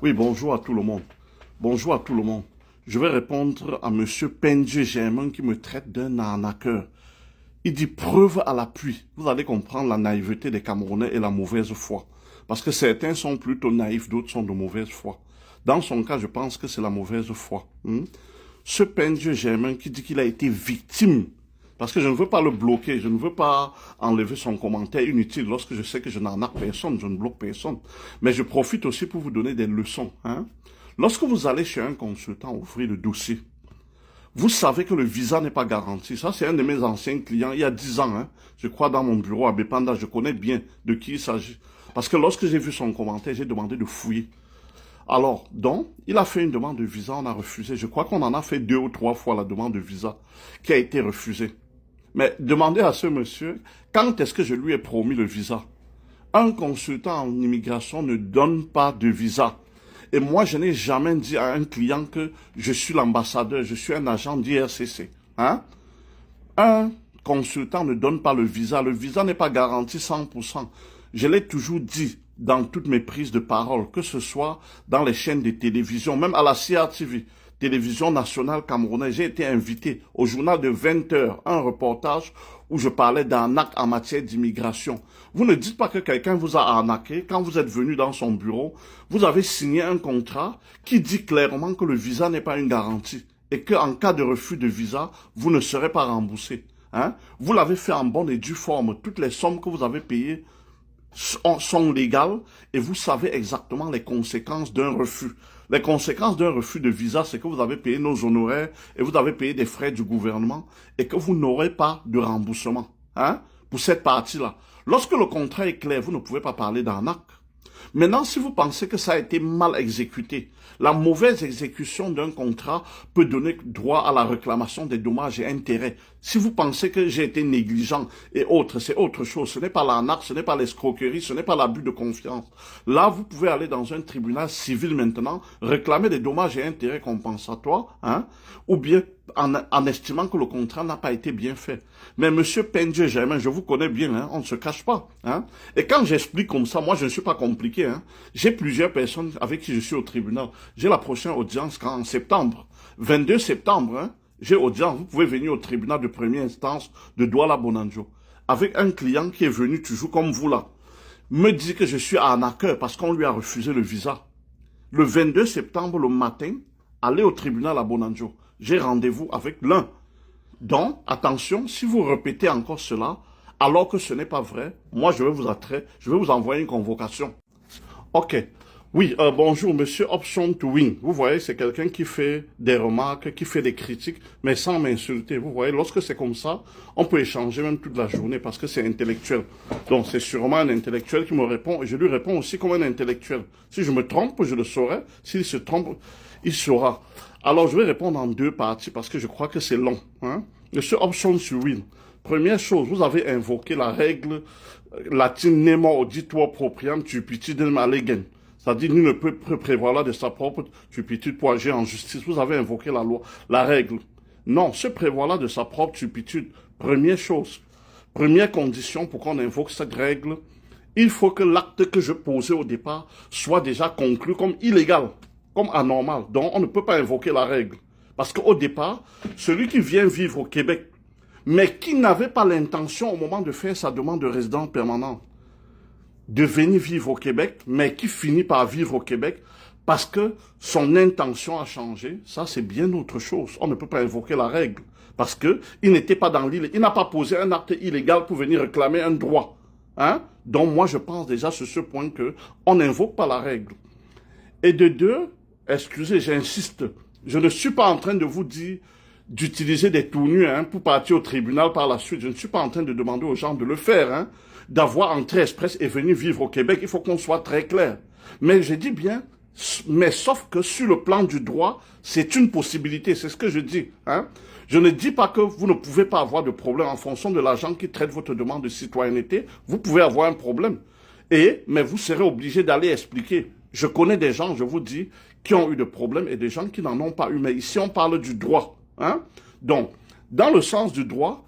Oui, bonjour à tout le monde. Bonjour à tout le monde. Je vais répondre à Monsieur Pendje Germain qui me traite d'un arnaqueur. Il dit preuve à l'appui. Vous allez comprendre la naïveté des Camerounais et la mauvaise foi. Parce que certains sont plutôt naïfs, d'autres sont de mauvaise foi. Dans son cas, je pense que c'est la mauvaise foi. Ce Pendje Germain qui dit qu'il a été victime. Parce que je ne veux pas le bloquer, je ne veux pas enlever son commentaire inutile lorsque je sais que je n'arnaque personne, je ne bloque personne. Mais je profite aussi pour vous donner des leçons. Lorsque vous allez chez un consultant ouvrir le dossier, vous savez que le visa n'est pas garanti. Ça, c'est un de mes anciens clients il y a 10 ans. Je crois dans mon bureau à Bepanda, je connais bien de qui il s'agit. Parce que lorsque j'ai vu son commentaire, j'ai demandé de fouiller. Alors, donc, il a fait une demande de visa, on a refusé. Je crois qu'on en a fait 2 ou 3 fois la demande de visa qui a été refusée. Mais demandez à ce monsieur, quand est-ce que je lui ai promis le visa? Un consultant en immigration ne donne pas de visa. Et moi, je n'ai jamais dit à un client que je suis l'ambassadeur, je suis un agent d'IRCC. Un consultant ne donne pas le visa. Le visa n'est pas garanti 100%. Je l'ai toujours dit dans toutes mes prises de parole, que ce soit dans les chaînes de télévision, même à la CRTV, Télévision nationale camerounaise, j'ai été invité au journal de 20 heures, un reportage où je parlais d'arnaque en matière d'immigration. Vous ne dites pas que quelqu'un vous a arnaqué quand vous êtes venu dans son bureau. Vous avez signé un contrat qui dit clairement que le visa n'est pas une garantie et qu'en cas de refus de visa, vous ne serez pas remboursé. Vous l'avez fait en bonne et due forme. Toutes les sommes que vous avez payées sont légales et vous savez exactement les conséquences d'un refus. Les conséquences d'un refus de visa, c'est que vous avez payé nos honoraires et vous avez payé des frais du gouvernement et que vous n'aurez pas de remboursement pour cette partie-là. Lorsque le contrat est clair, vous ne pouvez pas parler d'arnaque. Maintenant, si vous pensez que ça a été mal exécuté, la mauvaise exécution d'un contrat peut donner droit à la réclamation des dommages et intérêts. Si vous pensez que j'ai été négligent et autres, c'est autre chose. Ce n'est pas l'arnaque, ce n'est pas l'escroquerie, ce n'est pas l'abus de confiance. Là, vous pouvez aller dans un tribunal civil maintenant, réclamer des dommages et intérêts compensatoires, ou bien en estimant que le contrat n'a pas été bien fait. Mais monsieur Pendje Germain, je vous connais bien, on ne se cache pas. Et quand j'explique comme ça, moi je ne suis pas compliqué. J'ai plusieurs personnes avec qui je suis au tribunal. J'ai la prochaine audience en septembre. 22 septembre, j'ai audience. Vous pouvez venir au tribunal de première instance de Douala-Bonanjo. Avec un client qui est venu toujours comme vous là. Me dit que je suis arnaqueur parce qu'on lui a refusé le visa. Le 22 septembre, le matin, allez au tribunal à Bonanjo. J'ai rendez-vous avec l'un. Donc, attention, si vous répétez encore cela, alors que ce n'est pas vrai, moi je vais vous envoyer une convocation. Ok. Oui, bonjour, monsieur Option to Win. Vous voyez, c'est quelqu'un qui fait des remarques, qui fait des critiques, mais sans m'insulter. Vous voyez, lorsque c'est comme ça, on peut échanger même toute la journée parce que c'est intellectuel. Donc, c'est sûrement un intellectuel qui me répond et je lui réponds aussi comme un intellectuel. Si je me trompe, je le saurai. S'il se trompe, il saura. Alors, je vais répondre en 2 parties parce que je crois que c'est long. Monsieur Option to Win. Première chose, vous avez invoqué la règle latine nemo auditor propriam turpitudinem allegem. C'est-à-dire, nul ne peut prévaloir de sa propre turpitude pour agir en justice. Vous avez invoqué la loi, la règle. Non, se prévaloir de sa propre turpitude, première chose, première condition pour qu'on invoque cette règle, il faut que l'acte que je posais au départ soit déjà conclu comme illégal, comme anormal. Donc, on ne peut pas invoquer la règle. Parce qu'au départ, celui qui vient vivre au Québec, mais qui n'avait pas l'intention au moment de faire sa demande de résidence permanente, de venir vivre au Québec, mais qui finit par vivre au Québec parce que son intention a changé, ça c'est bien autre chose. On ne peut pas invoquer la règle parce que il n'était pas dans l'île, il n'a pas posé un acte illégal pour venir réclamer un droit. Donc moi je pense déjà sur ce point que on n'invoque pas la règle. Et de 2, excusez, j'insiste, je ne suis pas en train de vous dire d'utiliser des tournures pour partir au tribunal par la suite. Je ne suis pas en train de demander aux gens de le faire, d'avoir entrée express et venir vivre au Québec. Il faut qu'on soit très clair. Mais je dis bien, mais sauf que sur le plan du droit, c'est une possibilité. C'est ce que je dis. Je ne dis pas que vous ne pouvez pas avoir de problème en fonction de l'agent qui traite votre demande de citoyenneté. Vous pouvez avoir un problème. Mais vous serez obligé d'aller expliquer. Je connais des gens, je vous dis, qui ont eu des problèmes et des gens qui n'en ont pas eu. Mais ici, on parle du droit. Donc, dans le sens du droit,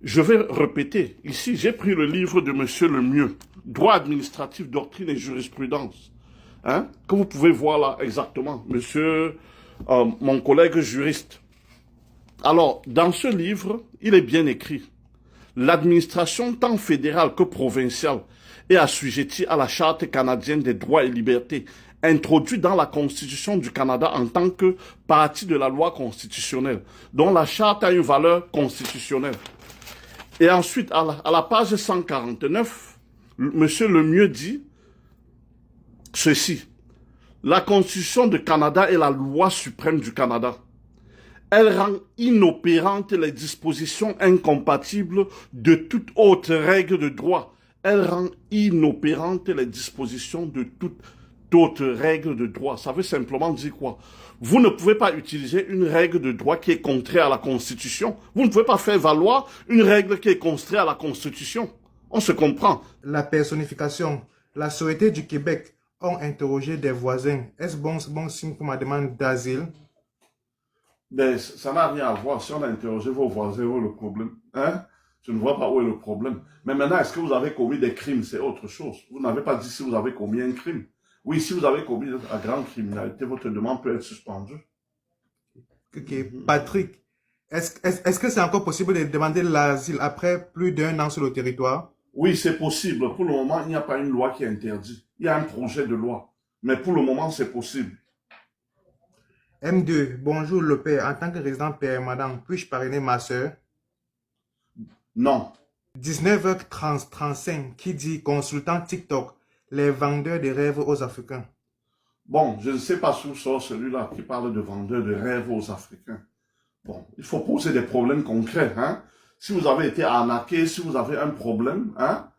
je vais répéter. Ici, j'ai pris le livre de Monsieur Lemieux, Droit administratif, doctrine et jurisprudence. hein, que vous pouvez voir là exactement, monsieur, mon collègue juriste. Alors, dans ce livre, il est bien écrit. L'administration tant fédérale que provinciale est assujettie à la Charte canadienne des droits et libertés, introduite dans la Constitution du Canada en tant que partie de la loi constitutionnelle, dont la Charte a une valeur constitutionnelle. Et ensuite, à la page 149, monsieur Lemieux dit ceci. La Constitution du Canada est la loi suprême du Canada. Elle rend inopérantes les dispositions incompatibles de toute autre règle de droit. Elle rend inopérantes les dispositions de toute autre règle de droit. Ça veut simplement dire quoi? Vous ne pouvez pas utiliser une règle de droit qui est contraire à la Constitution. Vous ne pouvez pas faire valoir une règle qui est contraire à la Constitution. On se comprend. La personnification. La Sûreté du Québec ont interrogé des voisins. Est-ce bon signe pour ma demande d'asile? Ben, ça n'a rien à voir. Si on a interrogé vos voisins, où est le problème? Hein? Je ne vois pas où est le problème. Mais maintenant, est-ce que vous avez commis des crimes? C'est autre chose. Vous n'avez pas dit si vous avez commis un crime. Oui, si vous avez commis une grande criminalité, votre demande peut être suspendue. Ok. Patrick, est-ce que c'est encore possible de demander l'asile après plus d'1 an sur le territoire? Oui, c'est possible. Pour le moment, il n'y a pas une loi qui interdit. Il y a un projet de loi. Mais pour le moment, c'est possible. M2, bonjour le père. En tant que résident permanent, puis-je parrainer ma soeur? Non. 19h35 qui dit consultant TikTok, les vendeurs de rêves aux Africains. Bon, je ne sais pas où sort celui-là qui parle de vendeurs de rêves aux Africains. Bon, il faut poser des problèmes concrets, hein. Si vous avez été arnaqué, si vous avez un problème, hein,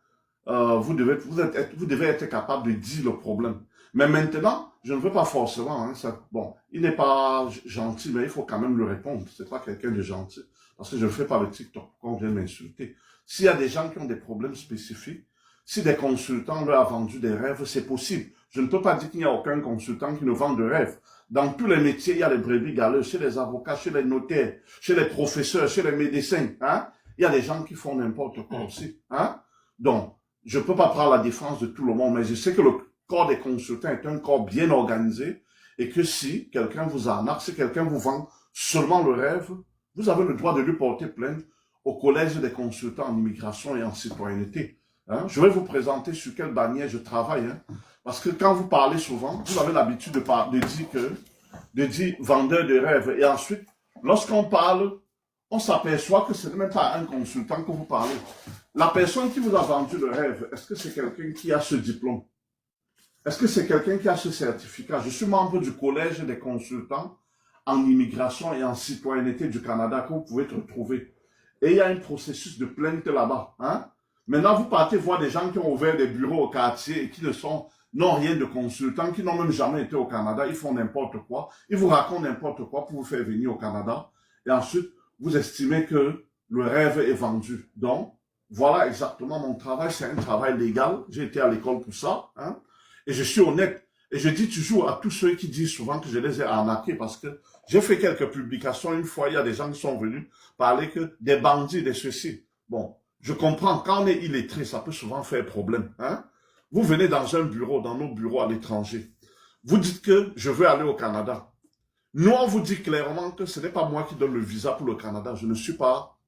vous devez être capable de dire le problème. Mais maintenant, je ne veux pas forcément, hein, ça, bon, il n'est pas gentil, mais il faut quand même le répondre. C'est pas quelqu'un de gentil. Parce que je ne fais pas le TikTok, qu'on vient m'insulter. S'il y a des gens qui ont des problèmes spécifiques, si des consultants leur ont vendu des rêves, c'est possible. Je ne peux pas dire qu'il n'y a aucun consultant qui ne vend de rêves. Dans tous les métiers, il y a les brebis galeuses, chez les avocats, chez les notaires, chez les professeurs, chez les médecins, hein. Il y a des gens qui font n'importe quoi aussi, hein. Donc, je ne peux pas prendre la défense de tout le monde, mais je sais que le corps des consultants est un corps bien organisé et que si quelqu'un vous arnaque, si quelqu'un vous vend seulement le rêve, vous avez le droit de lui porter plainte au collège des consultants en immigration et en citoyenneté. Hein? Je vais vous présenter sur quelle bannière je travaille. Hein? Parce que quand vous parlez souvent, vous avez l'habitude de dire vendeur de rêves. Et ensuite, lorsqu'on parle, on s'aperçoit que ce n'est même pas un consultant que vous parlez. La personne qui vous a vendu le rêve, est-ce que c'est quelqu'un qui a ce diplôme? Est-ce que c'est quelqu'un qui a ce certificat? Je suis membre du collège des consultants en immigration et en citoyenneté du Canada que vous pouvez retrouver. Et il y a un processus de plainte là-bas. Hein? Maintenant, vous partez voir des gens qui ont ouvert des bureaux au quartier et qui n'ont rien de consultants, qui n'ont même jamais été au Canada. Ils font n'importe quoi. Ils vous racontent n'importe quoi pour vous faire venir au Canada. Et ensuite, vous estimez que le rêve est vendu. Donc, voilà exactement mon travail. C'est un travail légal. J'ai été à l'école pour ça. Hein? Et je suis honnête. Et je dis toujours à tous ceux qui disent souvent que je les ai arnaqués parce que j'ai fait quelques publications. Une fois, il y a des gens qui sont venus parler que des bandits, des ceci. Bon, je comprends. Quand on est illettré, ça peut souvent faire problème. Hein? Vous venez dans un bureau, dans nos bureaux à l'étranger. Vous dites que je veux aller au Canada. Nous, on vous dit clairement que ce n'est pas moi qui donne le visa pour le Canada. Je ne suis pas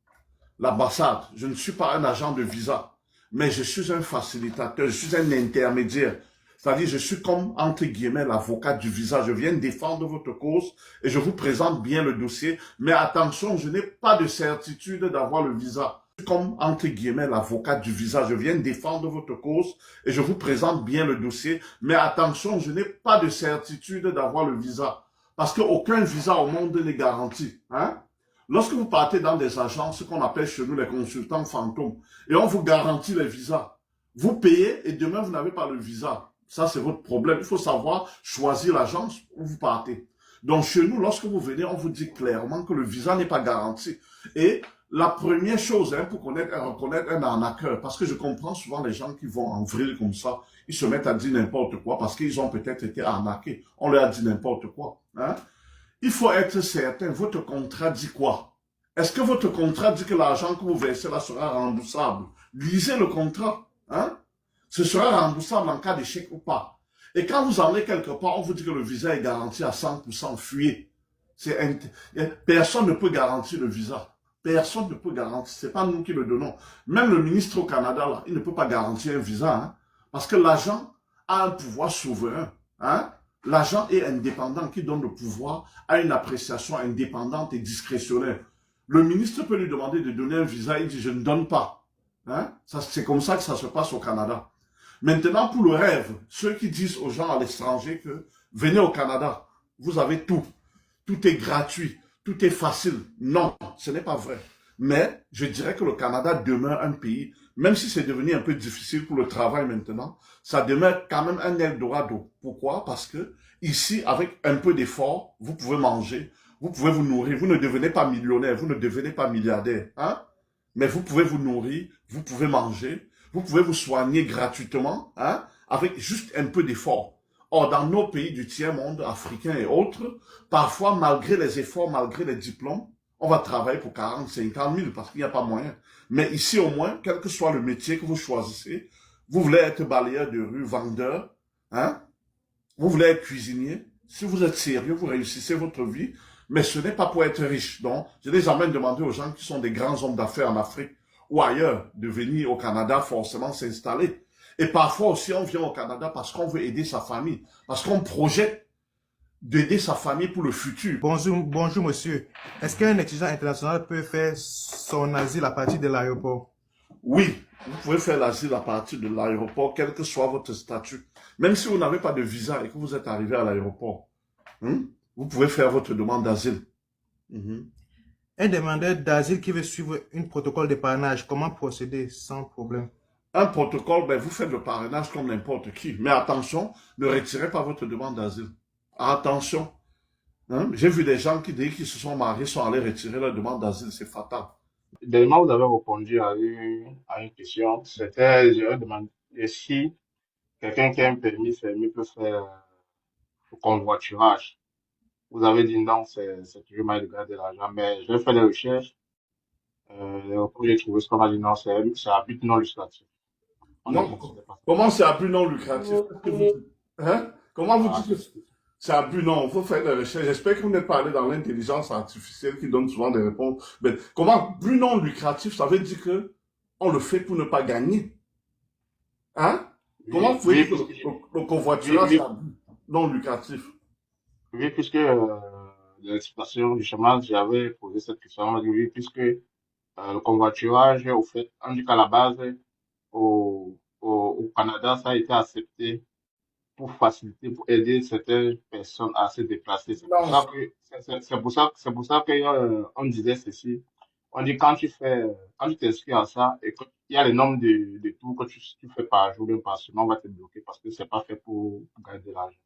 l'ambassade. Je ne suis pas un agent de visa. Mais je suis un facilitateur. Je suis un intermédiaire. C'est-à-dire, je suis comme, entre guillemets, l'avocat du visa. Je viens défendre votre cause et je vous présente bien le dossier. Mais attention, je n'ai pas de certitude d'avoir le visa. Je suis comme, entre guillemets, l'avocat du visa. Je viens défendre votre cause et je vous présente bien le dossier. Mais attention, je n'ai pas de certitude d'avoir le visa. Parce qu'aucun visa au monde n'est garanti. Hein? Lorsque vous partez dans des agences qu'on appelle chez nous les consultants fantômes et on vous garantit les visas, vous payez et demain vous n'avez pas le visa. Ça, c'est votre problème. Il faut savoir choisir l'agence où vous partez. Donc, chez nous, lorsque vous venez, on vous dit clairement que le visa n'est pas garanti. Et la première chose, hein, pour reconnaître un arnaqueur, parce que je comprends souvent les gens qui vont en vrille comme ça, ils se mettent à dire n'importe quoi parce qu'ils ont peut-être été arnaqués. On leur a dit n'importe quoi. Hein. Il faut être certain, votre contrat dit quoi? Est-ce que votre contrat dit que l'argent que vous versez là sera remboursable? Lisez le contrat. Hein? Ce sera remboursable en cas d'échec ou pas. Et quand vous en êtes quelque part, on vous dit que le visa est garanti à 100%, fuyez. Personne ne peut garantir le visa. Personne ne peut garantir. C'est pas nous qui le donnons. Même le ministre au Canada, là, il ne peut pas garantir un visa, hein, parce que l'agent a un pouvoir souverain. Hein. L'agent est indépendant qui donne le pouvoir à une appréciation indépendante et discrétionnaire. Le ministre peut lui demander de donner un visa, il dit je ne donne pas. Hein? C'est comme ça que ça se passe au Canada. Maintenant, pour le rêve, ceux qui disent aux gens à l'étranger que venez au Canada, vous avez tout. Tout est gratuit, tout est facile. Non, ce n'est pas vrai. Mais je dirais que le Canada demeure un pays, même si c'est devenu un peu difficile pour le travail maintenant, ça demeure quand même un Eldorado. Pourquoi? Parce que ici, avec un peu d'effort, vous pouvez manger, vous pouvez vous nourrir. Vous ne devenez pas millionnaire, vous ne devenez pas milliardaire. Hein? Mais vous pouvez vous nourrir, vous pouvez manger, vous pouvez vous soigner gratuitement, hein, avec juste un peu d'effort. Or, dans nos pays du tiers-monde, africains et autres, parfois, malgré les efforts, malgré les diplômes, on va travailler pour 40, 50 000 parce qu'il n'y a pas moyen. Mais ici, au moins, quel que soit le métier que vous choisissez, vous voulez être balayeur de rue, vendeur, hein, vous voulez être cuisinier, si vous êtes sérieux, vous réussissez votre vie, mais ce n'est pas pour être riche. Donc, je n'ai jamais demandé aux gens qui sont des grands hommes d'affaires en Afrique ou ailleurs de venir au Canada forcément s'installer. Et parfois aussi, on vient au Canada parce qu'on veut aider sa famille, parce qu'on projette d'aider sa famille pour le futur. Bonjour monsieur. Est-ce qu'un étudiant international peut faire son asile à partir de l'aéroport? Oui, vous pouvez faire l'asile à partir de l'aéroport, quel que soit votre statut. Même si vous n'avez pas de visa et que vous êtes arrivé à l'aéroport, vous pouvez faire votre demande d'asile. Un demandeur d'asile qui veut suivre un protocole de parrainage, comment procéder sans problème? Un protocole, ben, vous faites le parrainage comme n'importe qui. Mais attention, ne retirez pas votre demande d'asile. Attention. Hein? J'ai vu des gens qui, dès qu'ils se sont mariés, sont allés retirer leur demande d'asile. C'est fatal. Dernièrement, vous avez répondu à une question. C'était, je demandé si quelqu'un qui a un permis fermé peut faire le convoiturage. Vous avez dit non, c'est toujours mal de garder l'argent, mais j'ai fait des recherches. J'ai trouvé ce qu'on a dit non, c'est à but non lucratif. On ne Non. considère pas ça. Comment c'est à but non lucratif? Qu'est-ce que vous dites? Hein? Comment vous Ah, dites que c'est à but non? Il faut faire des recherches. J'espère que vous n'êtes pas allé dans l'intelligence artificielle qui donne souvent des réponses. Mais comment but non lucratif, ça veut dire que on le fait pour ne pas gagner. Hein? Comment vous pouvez oui, dire que puisque, le covoiturage oui, c'est à but non lucratif? oui, puisque l'expression du chômage, j'avais posé cette question. On m'a dit oui, puisque le convoiturage, au fait, on dit qu'à la base, au Canada, ça a été accepté pour faciliter, pour aider certaines personnes à se déplacer. C'est pour Non, ça que, c'est pour ça que, on disait ceci. On dit quand tu t'inscris à ça et qu'il y a le nombre de tours que tu fais par jour, même par semaine, on va te bloquer parce que c'est pas fait pour gagner de l'argent.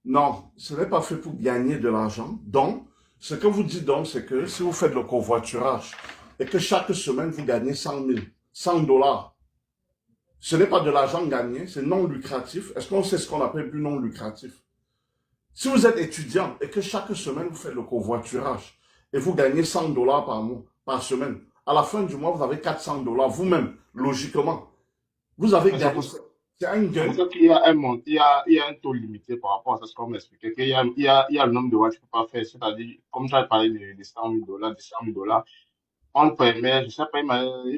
non, ce n'est pas fait pour gagner de l'argent. Donc, ce que vous dites donc, c'est que si vous faites le covoiturage et que chaque semaine vous gagnez 100 000, 100 dollars, ce n'est pas de l'argent gagné, c'est non lucratif. Est-ce qu'on sait ce qu'on appelle plus non lucratif? Si vous êtes étudiant et que chaque semaine vous faites le covoiturage et vous gagnez 100 dollars par mois, par semaine, à la fin du mois, vous avez 400 dollars vous-même, logiquement. Vous avez Mais gagné. C'est un c'est gain. pour ça qu'il y a il y a un taux limité par rapport à ça, ce qu'on m'expliquait, qu'il y a le nombre de voies que tu peux pas faire. C'est-à-dire, comme tu as parlé de 100 000 dollars, de 100 000 dollars, on le permet, je sais pas, il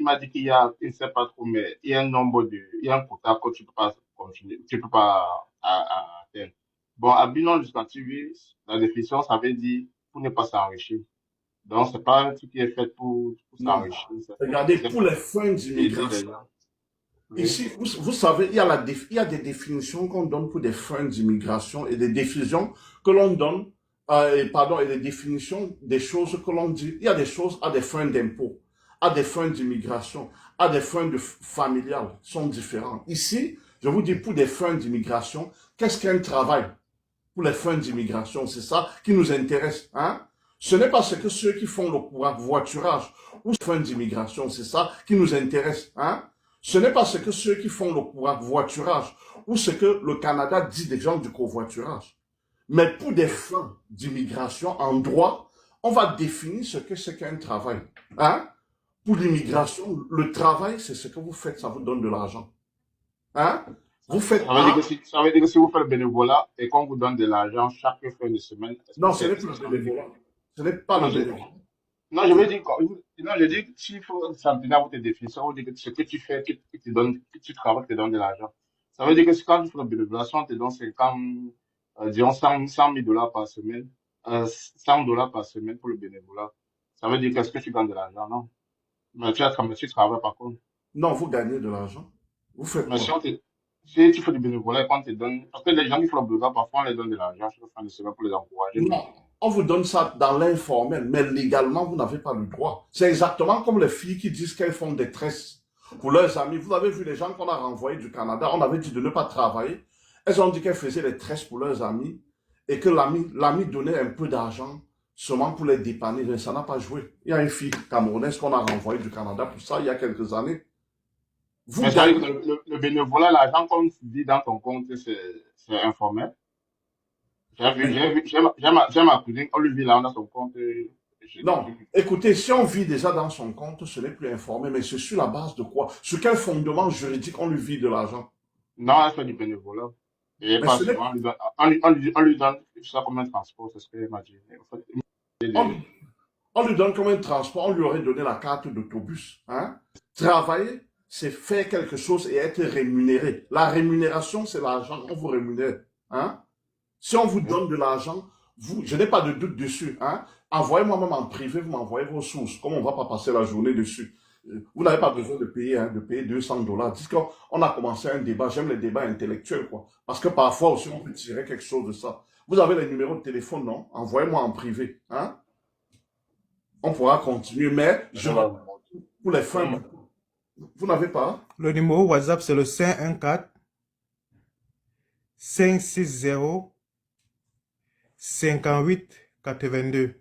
m'a dit il ne sait pas trop, mais il y a un quota que tu peux pas continuer, tu peux pas atteindre. Bon, à but non lucratif, oui, la définition, ça veut dire pour ne pas s'enrichir. Donc, c'est pas un truc qui est fait pour Non. s'enrichir, Regardez, c'est pour les fins pour aider les d'immigration. gens. Oui. Ici, vous savez, il y a des définitions qu'on donne pour des fins d'immigration et des définitions que l'on donne, et des définitions des choses que l'on dit. Il y a des choses à des fins d'impôt, à des fins d'immigration, à des fins familiales, sont différentes. Ici, je vous dis, pour des fins d'immigration, qu'est-ce qu'un travail? Pour les fins d'immigration, c'est ça qui nous intéresse, hein? Ce n'est pas ce que ceux qui font le covoiturage ou les fins d'immigration, c'est ça qui nous intéresse, hein? Ce n'est pas ce que ceux qui font le covoiturage ou ce que le Canada dit des gens du covoiturage. Mais pour des fins d'immigration en droit, on va définir ce que c'est qu'un travail. Hein? Pour l'immigration, le travail, c'est ce que vous faites, ça vous donne de l'argent. Hein? Vous faites Ça veut dire que A. ça veut dire que si vous faites le bénévolat et qu'on vous donne de l'argent chaque fin de semaine, est-ce que Non, ce n'est plus c'est le 100 000? bénévolat. Ce n'est pas Non, le bénévolat. non, je veux dire, non, je dis, s'il faut s'en tenir à votre définition, on dit que ce que tu fais, qui te donne, que tu travailles, te donne de l'argent. Ça veut dire que quand tu fais le bénévolat, si on te donne 50, disons 100 000 dollars par semaine, 100 dollars par semaine pour le bénévolat. Ça veut dire qu'est-ce que tu gagnes de l'argent, non? Mais tu travailles par contre. Non, vous gagnez de l'argent. Vous faites Mais quoi? si tu fais du bénévolat et qu'on te donne, parce que les gens qui font le bénévolat, parfois on les donne de l'argent chaque fin de semaine pour les encourager, non? Non, on vous donne ça dans l'informel, mais légalement, vous n'avez pas le droit. C'est exactement comme les filles qui disent qu'elles font des tresses pour leurs amis. Vous avez vu les gens qu'on a renvoyés du Canada, on avait dit de ne pas travailler. Elles ont dit qu'elles faisaient des tresses pour leurs amis et que l'ami donnait un peu d'argent seulement pour les dépanner. Mais ça n'a pas joué. Il y a une fille camerounaise qu'on a renvoyée du Canada pour ça il y a quelques années. Vous Mais ça veut dire gagnez. que le bénévolat, l'argent qu'on dit dans ton compte, c'est informel. J'ai ma cousine, on lui vit là, on a son compte. Non, écoutez, si on vit déjà dans son compte, ce n'est plus informé, mais c'est sur la base de quoi? Sur quel fondement juridique on lui vit de l'argent? Non, elle fait du bénévolat. Et Mais pas ce n'est souvent, on lui donne ça comme un transport, c'est ce qu'elle m'a dit. En fait, on, on lui donne comme un transport, on lui aurait donné la carte d'autobus. Hein? Travailler, c'est faire quelque chose et être rémunéré. La rémunération, c'est l'argent, on vous rémunère. Hein? Si on vous donne de l'argent, je n'ai pas de doute dessus. Hein? Envoyez-moi même en privé, vous m'envoyez vos sources. Comme on ne va pas passer la journée dessus. Vous n'avez pas besoin de payer 200 dollars. Dis qu'on a commencé un débat. J'aime les débats intellectuels, quoi. Parce que parfois aussi, on peut tirer quelque chose de ça. Vous avez les numéros de téléphone, non? Envoyez-moi en privé. Hein? On pourra continuer, mais pour les fins, vous n'avez pas? Le numéro WhatsApp, c'est le 514 560 58 82.